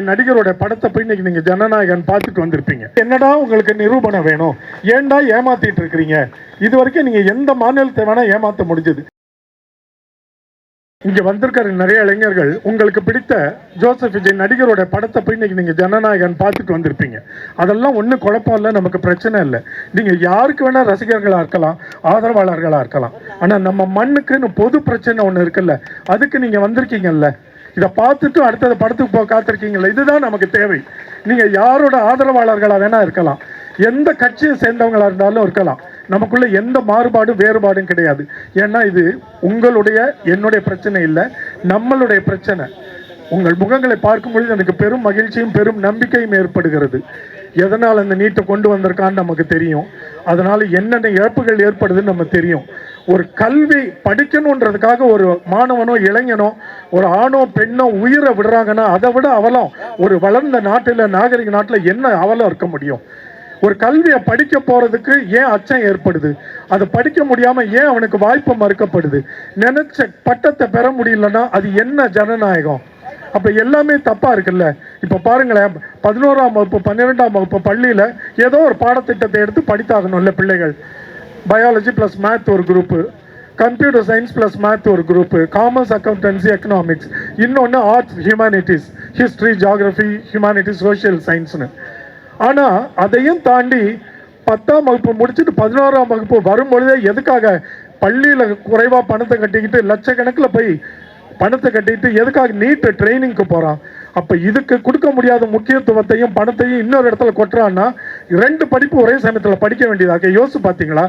நடிகரோட படத்தை போய் இன்னைக்கு நீங்க ஜனநாயகன் பார்த்துட்டு வந்திருப்பீங்க. என்னடா உங்களுக்கு நிரூபணம் வேணும், ஏன்டா ஏமாத்திட்டு இருக்கிறீங்க? இது வரைக்கும் நீங்க எந்த மாநிலத்தை வேணா ஏமாத்த முடிஞ்சது. இங்க வந்திருக்கிற நிறைய இளைஞர்கள் உங்களுக்கு பிடித்த ஜோசப் விஜய் நடிகரோட படத்தை போய் இன்னைக்கு நீங்க ஜனநாயகன் பார்த்துட்டு வந்திருப்பீங்க. அதெல்லாம் ஒன்றும் குழப்பம் இல்லை, நமக்கு பிரச்சனை இல்லை. நீங்க யாருக்கு வேணா ரசிகர்களா இருக்கலாம், ஆதரவாளர்களா இருக்கலாம். ஆனா நம்ம மண்ணுக்குன்னு பொது பிரச்சனை ஒன்று இருக்குல்ல, அதுக்கு நீங்க வந்திருக்கீங்கல்ல. இதை பார்த்துட்டு அடுத்தது படத்துக்கு போக காத்திருக்கீங்களா? இதுதான் நமக்கு தேவை. நீங்க யாரோட ஆதரவாளர்களா வேணா இருக்கலாம், எந்த கட்சியை சேர்ந்தவங்களா இருந்தாலும் இருக்கலாம். நமக்குள்ள எந்த மாறுபாடும் வேறுபாடும் கிடையாது. ஏன்னா இது உங்களுடைய என்னுடைய பிரச்சனை இல்லை, நம்மளுடைய பிரச்சனை. உங்கள் முகங்களை பார்க்கும் பொழுது எனக்கு பெரும் மகிழ்ச்சியும் பெரும் நம்பிக்கையும் ஏற்படுகிறது. எதனால் அந்த நீட்டை கொண்டு வந்திருக்கான்னு நமக்கு தெரியும். அதனால என்னென்ன இழப்புகள் ஏற்படுதுன்னு நம்ம தெரியும். ஒரு கல்வி படிக்கணுன்றதுக்காக ஒரு மாணவனோ இளைஞனோ ஒரு ஆணோ பெண்ணோ உயிரை விடுறாங்கன்னா அதை விட அவலம் ஒரு வளர்ந்த நாட்டில் நாகரிக நாட்டில் என்ன அவலம் இருக்க முடியும்? ஒரு கல்வியை படிக்க போறதுக்கு ஏன் அச்சம் ஏற்படுது? அதை படிக்க முடியாம ஏன் அவனுக்கு வாய்ப்பு மறுக்கப்படுது? நினைச்ச பட்டத்தை பெற முடியலன்னா அது என்ன ஜனநாயகம்? அப்ப எல்லாமே தப்பா இருக்குல்ல. இப்ப பாருங்களேன், 11ஆம் வகுப்பு 12ஆம் வகுப்பு பள்ளியில ஏதோ ஒரு பாடத்திட்டத்தை எடுத்து படித்தாகணும்ல பிள்ளைகள். பயாலஜி பிளஸ் மேத் ஒரு group, computer science plus math ஒரு குரூப்பு, காமர்ஸ் அக்கௌண்டன்சி எக்கனாமிக்ஸ், இன்னொன்று arts humanities, history geography humanities social சயின்ஸ்னு. ஆனால் அதையும் தாண்டி 10ஆம் வகுப்பு முடிச்சுட்டு 11ஆம் வகுப்பு வரும்பொழுதே எதுக்காக பள்ளியில் குறைவாக பணத்தை கட்டிக்கிட்டு லட்சக்கணக்கில் போய் பணத்தை கட்டிக்கிட்டு எதுக்காக நீட்டு ட்ரைனிங்க்கு போகிறான்? அப்போ இதுக்கு கொடுக்க முடியாத முக்கியத்துவத்தையும் பணத்தையும் இன்னொரு இடத்துல கொட்டுறான்னா 2 படிப்பு ஒரே சமயத்தில் படிக்க வேண்டியதாக. யோசிச்சு பார்த்தீங்களா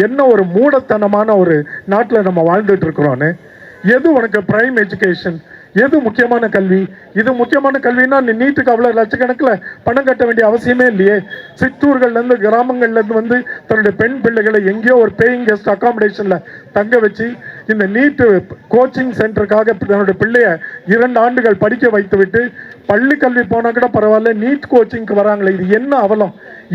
என்ன ஒரு மூடத்தனமான ஒரு நாட்டில் நம்ம வாழ்ந்துட்டு இருக்கிறோன்னு? எது உனக்கு பிரைம் எஜுகேஷன், எது முக்கியமான கல்வி? இது முக்கியமான கல்வின்னா நீ நீட்டுக்கு அவ்வளோ லட்சக்கணக்கில் பணம் கட்ட வேண்டிய அவசியமே இல்லையே. சிற்றூர்கள்லேருந்து கிராமங்கள்லேருந்து வந்து தன்னுடைய பெண் பிள்ளைகளை எங்கேயோ ஒரு பேயிங் கெஸ்ட் அகாமடேஷனில் தங்க வச்சு இந்த நீட்டு கோச்சிங் சென்டருக்காக தன்னுடைய பிள்ளைய 2 ஆண்டுகள் படிக்க வைத்து விட்டு பள்ளி கல்வி போனால் கூட பரவாயில்ல, நீட் கோச்சிங்க்கு வராங்களே, இது என்ன அவலம்?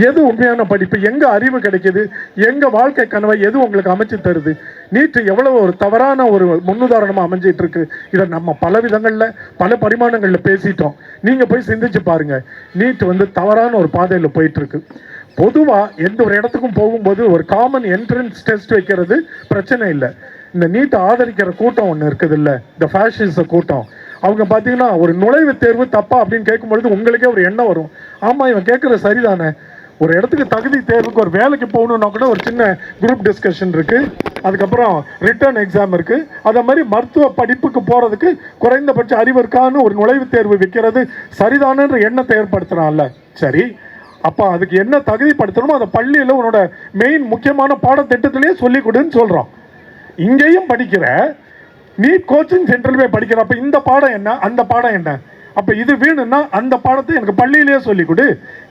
எது உண்மையான படிப்பு? எங்கே அறிவு கிடைக்கிது? எங்கே வாழ்க்கை கனவை எது உங்களுக்கு அமைச்சு தருது? நீட்டு எவ்வளவு ஒரு தவறான ஒரு முன்னுதாரணமாக அமைஞ்சிட்டு இருக்கு. இதை நம்ம பல விதங்களில் பல பரிமாணங்களில் பேசிட்டோம். நீங்கள் போய் சிந்திச்சு பாருங்க. நீட் வந்து தவறான ஒரு பாதையில் போயிட்டு இருக்கு. பொதுவாக எந்த ஒரு இடத்துக்கும் போகும்போது ஒரு காமன் என்ட்ரன்ஸ் டெஸ்ட் வைக்கிறது பிரச்சனை இல்லை. இந்த நீட்டை ஆதரிக்கிற கூட்டம் ஒன்று இருக்குது இல்லை, இந்த ஃபேஷிச கூட்டம். அவங்க பார்த்தீங்கன்னா ஒரு நுழைவுத் தேர்வு தப்பா அப்படின்னு கேட்கும்பொழுது உங்களுக்கே ஒரு எண்ணம் வரும், ஆமாம் இவன் கேட்குற சரிதானே. ஒரு இடத்துக்கு தகுதி தேர்வுக்கு ஒரு வேலைக்கு போகணுன்னா கூட ஒரு சின்ன குரூப் டிஸ்கஷன் இருக்குது, அதுக்கப்புறம் ரிட்டர்ன் எக்ஸாம் இருக்குது. அதே மாதிரி மருத்துவ படிப்புக்கு போகிறதுக்கு குறைந்தபட்ச அறிவு இருக்கான்னு ஒரு நுழைவுத் தேர்வு வைக்கிறது சரிதானன்ற எண்ணத்தை ஏற்படுத்துகிறான்ல. சரி, அப்போ அதுக்கு என்ன தகுதிப்படுத்தணுமோ அதை பள்ளியில் உன்னோட மெயின் முக்கியமான பாடத்திட்டத்திலேயே சொல்லிக் கொடுன்னு சொல்கிறோம். இங்கேயும் படிக்கிற நீட் கோச்சிங் சென்டரில் போய் படிக்கிற, அப்போ இந்த பாடம் என்ன அந்த பாடம் என்ன? அப்போ இது வேணும்னா அந்த பாடத்தை எனக்கு பள்ளியிலேயே சொல்லிக் கொடு,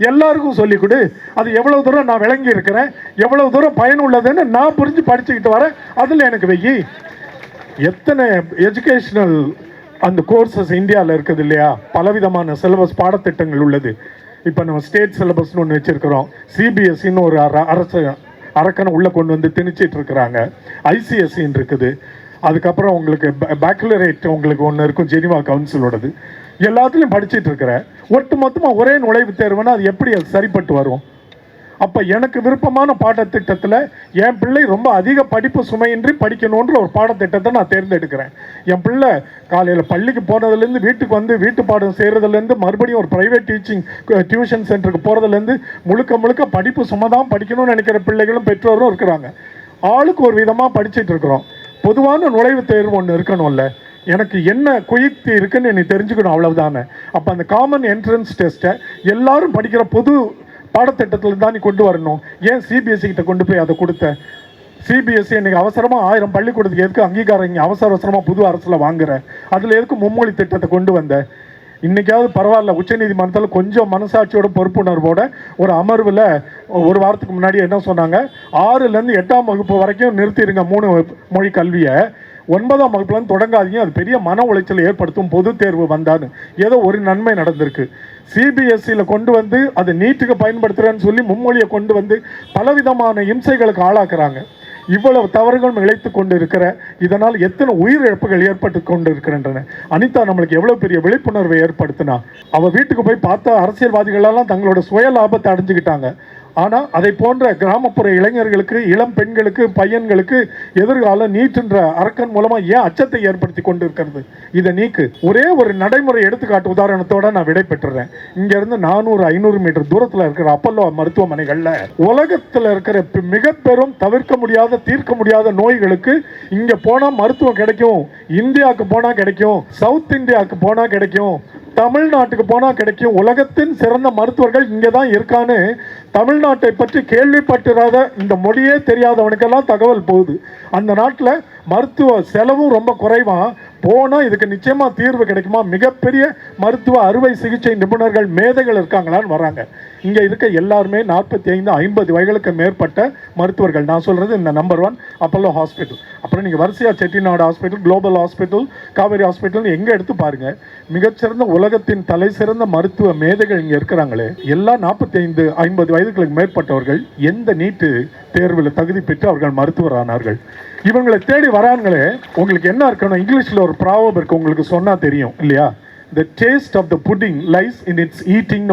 எல்லாருக்கும் சொல்லிக் கொடு. அது எவ்வளவு தூரம் நான் விளங்கி இருக்கிறேன், எவ்வளவு தூரம் பயனுள்ளதுன்னு நான் புரிஞ்சு படிச்சுக்கிட்டு வரேன், அதில் எனக்கு வெயி. எத்தனை எஜுகேஷனல் அந்த கோர்சஸ் இந்தியாவில் இருக்குது இல்லையா? பலவிதமான சிலபஸ் பாடத்திட்டங்கள் உள்ளது. இப்போ நம்ம ஸ்டேட் சிலபஸ்னு ஒன்று வச்சுருக்கிறோம், சிபிஎஸ்சின்னு ஒரு அரசு அரக்கனை உள்ளே கொண்டு வந்து திணிச்சிட்டு இருக்கிறாங்க, ஐசிஎஸ்சின்னு இருக்குது. அதுக்கப்புறம் உங்களுக்கு பேக்குலரேட் உங்களுக்கு ஒன்று இருக்கும், ஜெனிவா கவுன்சிலோடது. எல்லாத்துலேயும் படிச்சுட்டு இருக்கிறேன். ஒட்டு மொத்தமாக ஒரே நுழைவுத் தேர்வுன்னா அது எப்படி அது சரிப்பட்டு வரும்? அப்போ எனக்கு விருப்பமான பாடத்திட்டத்தில் என் பிள்ளை ரொம்ப அதிக படிப்பு சுமையின்றி படிக்கணுன்ற ஒரு பாடத்திட்டத்தை நான் தேர்ந்தெடுக்கிறேன். என் பிள்ளை காலையில் பள்ளிக்கு போனதுலேருந்து வீட்டுக்கு வந்து வீட்டு பாடம் செய்கிறதுலேருந்து மறுபடியும் ஒரு ப்ரைவேட் டியூஷன் சென்டருக்கு போகிறதுலேருந்து முழுக்க படிப்பு சுமை தான் படிக்கணும்னு நினைக்கிற பிள்ளைகளும் பெற்றோரும் இருக்கிறாங்க. ஆளுக்கு ஒரு விதமாக படிச்சுட்டு இருக்கிறோம். பொதுவான நுழைவுத் தேர்வு ஒன்று இருக்கணும்ல. எனக்கு என்ன குயுக்தி இருக்குன்னு நீ தெரிஞ்சுக்கணும், அவ்வளவுதானே. அப்போ அந்த காமன் என்ட்ரன்ஸ் டெஸ்ட்டை எல்லாரும் படிக்கிற பொது பாடத்திட்டத்தில் தான் நீ கொண்டு வரணும். ஏன் சிபிஎஸ்சி கிட்ட கொண்டு போய் அதை கொடுத்த? சிபிஎஸ்சி இன்னைக்கு அவசரமாக 1000 பள்ளிக்கூடத்துக்கு எதுக்கு அங்கீகாரம் இங்கே அவசரமாக புது அரசில் வாங்குற? அதில் எதுக்கு மும்மொழி திட்டத்தை கொண்டு வந்த? இன்றைக்காவது பரவாயில்ல, உச்சநீதிமன்றத்தில் கொஞ்சம் மனசாட்சியோட பொறுப்புணர்வோட ஒரு அமர்வில் ஒரு வாரத்துக்கு முன்னாடி என்ன சொன்னாங்க, 6லேருந்து 8ஆம் வகுப்பு வரைக்கும் நிறுத்திடுங்க 3 மொழி கல்வியை, 9ஆம் வகுப்புலேருந்து தொடங்காதீங்க, அது பெரிய மன உளைச்சல் ஏற்படுத்தும் பொது தேர்வு வந்தான்னு. ஏதோ ஒரு நன்மை நடந்திருக்கு. சிபிஎஸ்சியில் கொண்டு வந்து அதை நீட்டுக்கு பயன்படுத்துகிறேன்னு சொல்லி மும்மொழியை கொண்டு வந்து பலவிதமான இம்சைகளுக்கு ஆளாக்குறாங்க. இவ்வளவு தவறுகளும் இழைத்து கொண்டு இருக்கிற இதனால் எத்தனை உயிரிழப்புகள் ஏற்பட்டு கொண்டு இருக்கின்றன. அனிதா நம்மளுக்கு எவ்வளவு பெரிய விழிப்புணர்வை ஏற்படுத்தினா. அவ வீட்டுக்கு போய் பார்த்தா அரசியல்வாதிகள் எல்லாம் தங்களோட சுய லாபத்தை அடைஞ்சுக்கிட்டாங்க. ஆனால் அதை போன்ற கிராமப்புற இளைஞர்களுக்கு, இளம் பெண்களுக்கு, பையன்களுக்கு எதிர்கால நீட்டுன்ற அரக்கன் மூலமாக ஏன் அச்சத்தை ஏற்படுத்தி கொண்டு இருக்கிறது? இதை நீக்கு. ஒரே ஒரு நடைமுறை எடுத்துக்காட்டு உதாரணத்தோட நான் விடை பெற்றுறேன். இங்கேருந்து 400-500 மீட்டர் தூரத்தில் இருக்கிற அப்பல்லோ மருத்துவமனைகளில் உலகத்தில் இருக்கிற மிக பெரும் தவிர்க்க முடியாத, தீர்க்க முடியாத நோய்களுக்கு இங்கே போனால் மருத்துவம் கிடைக்கும். இந்தியாவுக்கு போனால் கிடைக்கும், சவுத் இந்தியாவுக்கு போனால் கிடைக்கும், தமிழ்நாட்டுக்கு போனால் கிடைக்கும். உலகத்தின் சிறந்த மருத்துவர்கள் இங்கே தான் இருக்கான்னு தமிழ்நாட்டை பற்றி கேள்விப்பட்டிராத, இந்த மொழியே தெரியாதவனுக்கெல்லாம் தகவல் போகுது. அந்த நாட்டில் மருத்துவ செலவும் ரொம்ப குறைவா. போனால் இதுக்கு நிச்சயமாக தீர்வு கிடைக்குமா? மிகப்பெரிய மருத்துவ அறுவை சிகிச்சை நிபுணர்கள், மேதைகள் இருக்காங்களான்னு வராங்க. இங்கே இருக்க எல்லாருமே 45-50 வயதுக்கு மேற்பட்ட மருத்துவர்கள். நான் சொல்கிறது இந்த நம்பர் 1 அப்பல்லோ ஹாஸ்பிட்டல். அப்புறம் நீங்கள் வரிசையாக Chettinad hospital, global hospital, Kaveri hospital எங்கே எடுத்து பாருங்கள், மிகச்சிறந்த உலகத்தின் தலை சிறந்த மருத்துவ மேதைகள் இங்கே இருக்கிறாங்களே. எல்லா 45-50 வயதுகளுக்கு மேற்பட்டவர்கள் எந்த நீட்டு தேர்வில் தகுதி பெற்று அவர்கள் மருத்துவர் ஆனார்கள். இவங்களை தேடி வராங்களே. உங்களுக்கு என்ன இருக்கணும்? இங்கிலீஷில் ஒரு ப்ராவர்ப் இருக்கு, உங்களுக்கு சொன்னால் தெரியும் இல்லையா? The taste of the pudding lies in its eating.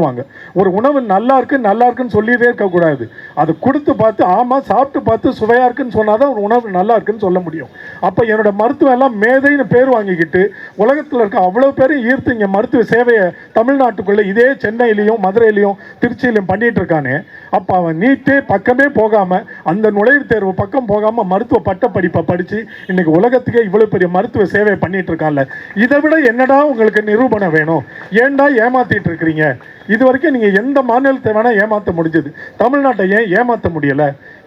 ஒரு உணவு நல்லா இருக்குன்னு சொல்லிட்டே இருக்கக்கூடாது. அது கொடுத்து பார்த்து, ஆமாம் சாப்பிட்டு பார்த்து சுவையாக இருக்குன்னு சொன்னால் தான் ஒரு உணவு நல்லா இருக்குன்னு சொல்ல முடியும். அப்போ என்னோட மருத்துவம் எல்லாம் மேதைன்னு பேர் வாங்கிக்கிட்டு உலகத்தில் இருக்க அவ்வளோ பேரும் ஈர்த்து இங்கே மருத்துவ சேவையை தமிழ்நாட்டுக்குள்ளே இதே சென்னையிலையும் மதுரையிலையும் திருச்சியிலையும் பண்ணிட்டு இருக்கானே. அப்போ அவன் நீட்டே பக்கமே போகாமல், அந்த நுழைவுத் தேர்வு பக்கம் போகாமல் மருத்துவ பட்ட படிப்பை படித்து இன்னைக்கு உலகத்துக்கே இவ்வளோ பெரிய மருத்துவ சேவை பண்ணிட்டு இருக்கான்ல. இதை விட என்னடா உங்களுக்கு நிரூபணை வேணும்? ஏன்டா ஏமாத்திட்டு இருக்கிறீங்க? இது வரைக்கும் நீங்க எந்த மாநிலத்தை வேணா ஏமாத்த முடிஞ்சது, தமிழ்நாட்டை ஏன் ஏமாத்த முடியல?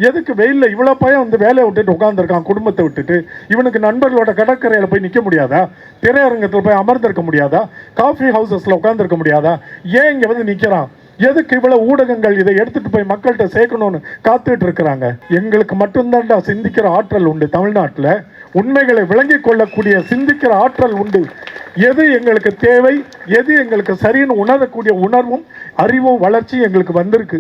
எதுக்கு வெயில்ல இவ்வளவு பையன் வந்து வேலையை விட்டுட்டு உட்காந்துருக்கான், குடும்பத்தை விட்டுட்டு? இவனுக்கு நண்பர்களோட கடற்கரையில போய் நிக்க முடியாதா? திரையரங்கத்தில் போய் அமர்ந்திருக்க முடியாதா? காஃபி ஹவுசஸ்ல உட்காந்துருக்க முடியாதா? ஏன் இங்க வந்து நிக்கிறான்? எதுக்கு இவ்வளவு ஊடகங்கள் இதை எடுத்துட்டு போய் மக்கள்கிட்ட சேர்க்கணும்னு காத்துட்டு இருக்கிறாங்க? எங்களுக்கு மட்டும்தான்டா சிந்திக்கிற ஆற்றல் உண்டு தமிழ்நாட்டில். உண்மைகளை விளங்கிக் கொள்ளக்கூடிய சிந்திக்கிற ஆற்றல் உண்டு. எது எங்களுக்கு தேவை, எது எங்களுக்கு சரின்னு உணரக்கூடிய உணர்வும் அறிவும் வளர்ச்சியும் எங்களுக்கு வந்திருக்கு.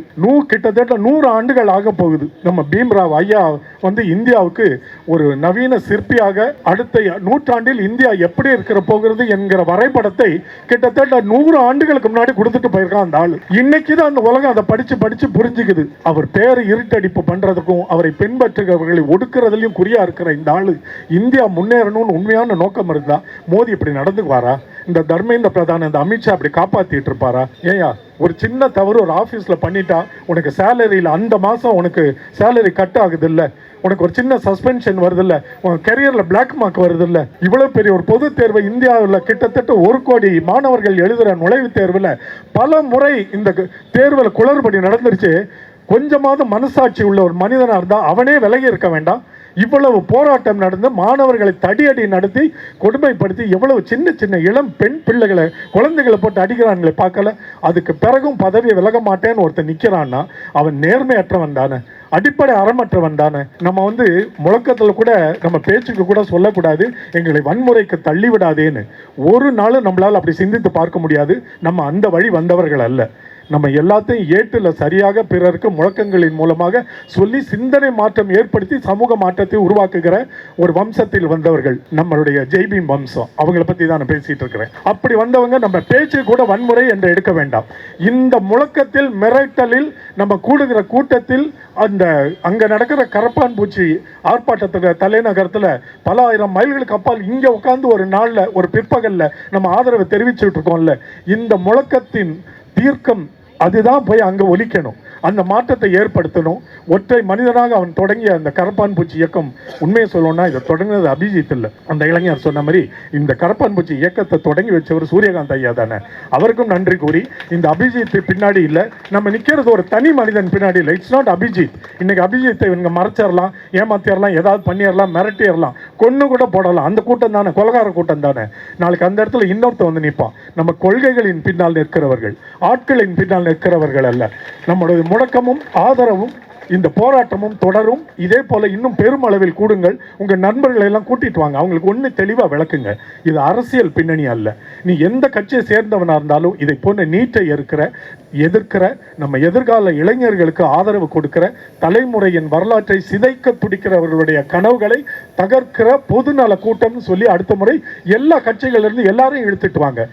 கிட்டத்தட்ட 100 ஆண்டுகள் ஆக போகுது. நம்ம பீம்ராவ் ஐயா வந்து இந்தியாவுக்கு ஒரு நவீன சிற்பியாக அடுத்த நூற்றாண்டில் இந்தியா எப்படி இருக்கிற போகிறது என்கிற வரைபடத்தை கிட்டத்தட்ட 100 ஆண்டுகளுக்கு முன்னாடி கொடுத்துட்டு போயிருக்கான் அந்த ஆளு. இன்னைக்கு தான் அந்த உலகம் அதை படிச்சு புரிஞ்சுக்குது. அவர் பேரை இருட்டடிப்பு பண்றதுக்கும் அவரை பின்பற்றுகிறவர்களை ஒடுக்கிறதுலையும் குறியா இருக்கிற இந்த ஆளு இந்தியா முன்னேறணும்னு உண்மையான நோக்கம் இருந்தா மோடி இப்படி நடந்துக்குவாரா? இந்த தர்மேந்திர பிரதான், இந்த அமித்ஷா அப்படி காப்பாத்திட்டு இருப்பாரா? ஏயா, ஒரு சின்ன தவறு ஒரு ஆஃபீஸில் பண்ணிட்டா உனக்கு சேலரியில் அந்த மாதம் உனக்கு சேலரி கட் ஆகுது இல்லை, உனக்கு ஒரு சின்ன சஸ்பென்ஷன் வருது இல்லை, உனக்கு கெரியரில் பிளாக் மார்க் வருது இல்லை. இவ்வளோ பெரிய ஒரு பொது தேர்வை இந்தியாவில் கிட்டத்தட்ட 1 கோடி மாணவர்கள் எழுதுகிற நுழைவுத் தேர்வில் பல முறை இந்த தேர்வில் குளறுபடி நடந்துருச்சு. கொஞ்சமாவது மனசாட்சி உள்ள ஒரு மனிதனாக இருந்தால் அவனே விலகி இருக்க வேண்டாம்? இவ்வளவு போராட்டம் நடந்து மாணவர்களை தடியடி நடத்தி கொடுமைப்படுத்தி எவ்வளவு சின்ன இளம் பெண் பிள்ளைகளை, குழந்தைகளை போட்டு அடிக்கிறான்களை பார்க்கல? அதுக்கு பிறகும் பதவியை விலக மாட்டேன்னு ஒருத்தர் நிற்கிறான்னா அவன் நேர்மையற்றவன் தானே, அடிப்படை அறமற்றவன் தானே. நம்ம வந்து முழக்கத்தில் கூட நம்ம பேச்சுக்கு கூட சொல்லக்கூடாது எங்களை வன்முறைக்கு தள்ளிவிடாதேன்னு. ஒரு நாளும் நம்மளால் அப்படி சிந்தித்து பார்க்க முடியாது. நம்ம அந்த வழி வந்தவர்கள் அல்ல. நம்ம எல்லாத்தையும் ஏற்றுல சரியாக பிறருக்கு முழக்கங்களின் மூலமாக சொல்லி சிந்தனை மாற்றம் ஏற்படுத்தி சமூக மாற்றத்தை உருவாக்குகிற ஒரு வம்சத்தில் வந்தவர்கள் நம்மளுடைய ஜெய்பீம் வம்சம். அவங்களை பற்றி தான் நான் பேசிட்டு இருக்கிறேன். அப்படி வந்தவங்க நம்ம பேச்சு கூட வன்முறை என்று எடுக்க வேண்டாம். இந்த முழக்கத்தில், மிரட்டலில், நம்ம கூடுகிற கூட்டத்தில், அந்த அங்கே நடக்கிற கரப்பான் பூச்சி ஆர்ப்பாட்டத்தில் தலைநகரத்தில் பல ஆயிரம் மைல்களுக்கு அப்பால் இங்கே உட்காந்து ஒரு நாளில் ஒரு பிற்பகலில் நம்ம ஆதரவை தெரிவிச்சுட்டு இருக்கோம்ல, இந்த முழக்கத்தின் தீர்க்கம் அதுதான் போய் அங்கே ஒலிக்கணும். அந்த மாற்றத்தை ஏற்படுத்தணும். ஒற்றை மனிதனாக அவன் தொடங்கிய அந்த கரப்பான் பூச்சி இயக்கம், உண்மையை சொல்லணும்னா இதை தொடங்கினது அபிஜித் இல்லை. அந்த இளைஞர் சொன்ன மாதிரி இந்த கரப்பான் பூச்சி இயக்கத்தை தொடங்கி வச்சவர் சூரியகாந்த் ஐயா தானே. அவருக்கும் நன்றி கூறி, இந்த அபிஜித் பின்னாடி இல்லை, நம்ம நிற்கிறது ஒரு தனி மனிதன் பின்னாடி இல்லை. It's not Abhijit. இன்னைக்கு அபிஜித்தை இவங்க மறைச்சிடலாம், ஏமாத்திடலாம், ஏதாவது பண்ணிடலாம், மிரட்டிடலாம், கொன்று கூட போடலாம். அந்த கூட்டம் தானே, கொலகார கூட்டம் தானே. நாளைக்கு அந்த இடத்துல இன்னொருத்த வந்து நிற்பான். நம்ம கொள்கைகளின் பின்னால் நிற்கிறவர்கள், ஆட்களின் பின்னால் நிற்கிறவர்கள் அல்ல. நம்மளுடைய முழக்கமும் ஆதரவும் இந்த போராட்டமும் தொடரும். இதே போல இன்னும் பெருமளவில் கூடுங்கள். உங்க நண்பர்களை எல்லாம் கூட்டிட்டு வாங்க. அவங்களுக்கு ஒண்ணு தெளிவா விளக்குங்க. இது அரசியல் பின்னணி அல்ல. நீ எந்த கட்சியை சேர்ந்தவனா இருந்தாலும் இதை போன்ற நீட்டை எதிர்க்கிற நம்ம எதிர்கால இளைஞர்களுக்கு ஆதரவு கொடுக்கிற, தலைமுறையின் வரலாற்றை சிதைக்க துடிக்கிறவர்களுடைய கனவுகளை தகர்க்கிற பொதுநல கூட்டம்னு சொல்லி அடுத்த முறை எல்லா கட்சிகளிலிருந்து எல்லாரையும் இழுத்துட்டு வாங்க.